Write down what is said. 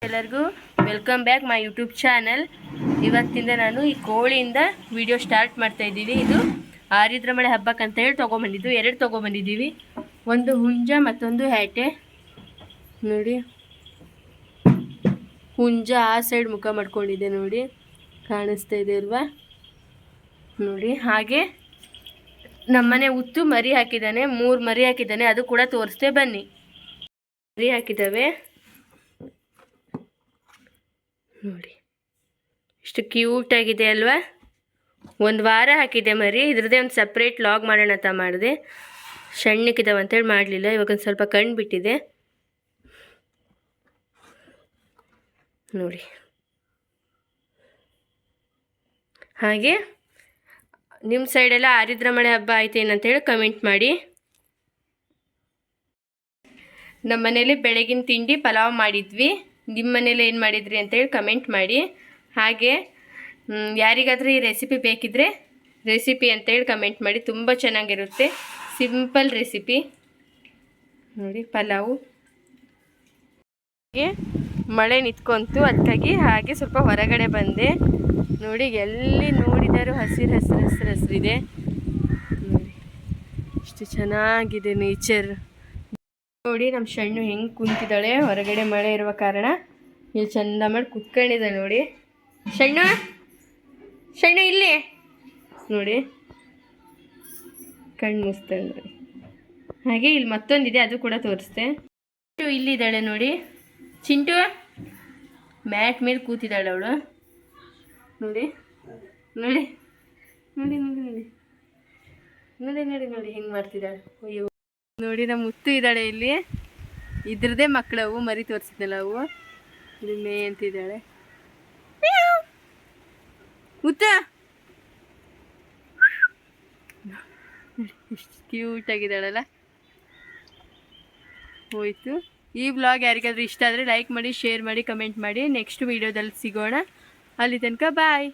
ಎಲ್ಲರಿಗೂ welcome back my YouTube channel. ಇವತ್ತಿಂದ ನಾನು ಈ ಕೋಳಿಯಿಂದ ವಿಡಿಯೋ ಸ್ಟಾರ್ಟ್ ಮಾಡ್ತಾ ಇದ್ದೀವಿ. ಇದು ಆರಿದ್ರ ಮಳೆ ಹಬ್ಬಕ್ಕೆ ಅಂತ ಹೇಳಿ ತೊಗೊಂಬಂದಿದ್ದು, 2 ತೊಗೊಂಬಂದಿದ್ದೀವಿ. ಒಂದು ಹುಂಜ ಮತ್ತೊಂದು ಹ್ಯಾಟೆ. ನೋಡಿ, ಹುಂಜ ಆ ಸೈಡ್ ಮುಖ ಮಾಡ್ಕೊಂಡಿದೆ ನೋಡಿ, ಕಾಣಿಸ್ತಾ ಇದೆ ಅಲ್ವಾ ನೋಡಿ. ಹಾಗೆ ನಮ್ಮನೆ ಉತ್ತು ಮರಿ ಹಾಕಿದ್ದಾನೆ, 3 ಮರಿ ಹಾಕಿದ್ದಾನೆ, ಅದು ಕೂಡ ತೋರಿಸ್ತೇ ಬನ್ನಿ. ಮರಿ ಹಾಕಿದ್ದಾವೆ ನೋಡಿ, ಇಷ್ಟು ಕ್ಯೂಟ್ ಆಗಿದೆ ಅಲ್ವಾ. 1 ವಾರ ಹಾಕಿದೆ ಮರಿ. ಇದ್ರದ್ದೇ ಒಂದು ಸಪ್ರೇಟ್ ಲಾಗ್ ಮಾಡೋಣ ಅಂತ ಮಾಡಿದೆ. ಸಣ್ಣಕ್ಕಿದ್ದಾವೆ ಅಂತೇಳಿ ಮಾಡಲಿಲ್ಲ. ಇವಾಗ ಒಂದು ಸ್ವಲ್ಪ ಕಣ್ಣು ಬಿಟ್ಟಿದೆ ನೋಡಿ. ಹಾಗೆ ನಿಮ್ಮ ಸೈಡೆಲ್ಲ ಆರಿದ್ರ ಮಳೆ ಹಬ್ಬ ಆಯ್ತೇನಂತೇಳಿ ಕಮೆಂಟ್ ಮಾಡಿ. ನಮ್ಮ ಮನೇಲಿ ಬೆಳಗಿನ ತಿಂಡಿ ಪಲಾವ್ ಮಾಡಿದ್ವಿ. ನಿಮ್ಮ ಮನೇಲಿ ಏನು ಮಾಡಿದ್ರಿ ಅಂತೇಳಿ ಕಮೆಂಟ್ ಮಾಡಿ. ಹಾಗೆ ಯಾರಿಗಾದರೂ ಈ ರೆಸಿಪಿ ಬೇಕಿದ್ದರೆ ರೆಸಿಪಿ ಅಂತೇಳಿ ಕಮೆಂಟ್ ಮಾಡಿ. ತುಂಬ ಚೆನ್ನಾಗಿರುತ್ತೆ, ಸಿಂಪಲ್ ರೆಸಿಪಿ ನೋಡಿ. ಪಲಾವು ಹಾಗೆ ಮಳೆ ನಿಂತ್ಕೊಂತು, ಅದಕ್ಕಾಗಿ ಹಾಗೆ ಸ್ವಲ್ಪ ಹೊರಗಡೆ ಬಂದೆ ನೋಡಿ. ಎಲ್ಲಿ ನೋಡಿದರೂ ಹಸಿರಿದೆ ನೋಡಿ, ಎಷ್ಟು ಚೆನ್ನಾಗಿದೆ ನೇಚರ್ ನೋಡಿ. ನಮ್ಮ ಸಣ್ಣ ಹೆಂಗೆ ಕುಂತಿದ್ದಾಳೆ, ಹೊರಗಡೆ ಮಳೆ ಇರುವ ಕಾರಣ ಇಲ್ಲಿ ಚಂದ ಮಾಡಿ ಕುತ್ಕೊಂಡಿದೆ ನೋಡಿ. ಸಣ್ಣ ಇಲ್ಲಿ ನೋಡಿ, ಕಣ್ಣು ಮುಸ್ತಾಳೆ ನೋಡಿ. ಹಾಗೆ ಇಲ್ಲಿ ಮತ್ತೊಂದಿದೆ, ಅದು ಕೂಡ ತೋರಿಸ್ತೆ. ಇಲ್ಲಿದ್ದಾಳೆ ನೋಡಿ, ಚಿಂಟು ಮ್ಯಾಟ್ ಮೇಲೆ ಕೂತಿದ್ದಾಳೆ ಅವಳು ನೋಡಿ. ನೋಡಿ ನೋಡಿ ನೋಡಿ ನೋಡಿ ನೋಡಿ ನೋಡಿ ನೋಡಿ ಹೆಂಗೆ ಮಾಡ್ತಿದ್ದಾಳೆ. ಅಯ್ಯೋ ನೋಡಿ, ನಮ್ಮ ಮುತ್ತು ಇದ್ದಾಳೆ ಇಲ್ಲಿ. ಇದ್ರದ್ದೇ ಮಕ್ಕಳವು, ಮರಿ ತೋರಿಸಿದ್ನಲ್ಲ ಅವು. ಇದು ಮೇ ಅಂತಿದ್ದಾಳೆ ಮುತ್ತ. ಎಷ್ಟು ಕ್ಯೂಟಾಗಿದ್ದಾಳಲ್ಲ. ಹೋಯ್ತು. ಈ ವ್ಲಾಗ್ ಯಾರಿಗಾದ್ರೂ ಇಷ್ಟ ಆದರೆ ಲೈಕ್ ಮಾಡಿ, ಶೇರ್ ಮಾಡಿ, ಕಮೆಂಟ್ ಮಾಡಿ. ನೆಕ್ಸ್ಟ್ ವೀಡಿಯೋದಲ್ಲಿ ಸಿಗೋಣ. ಅಲ್ಲಿ ತನಕ ಬಾಯ್.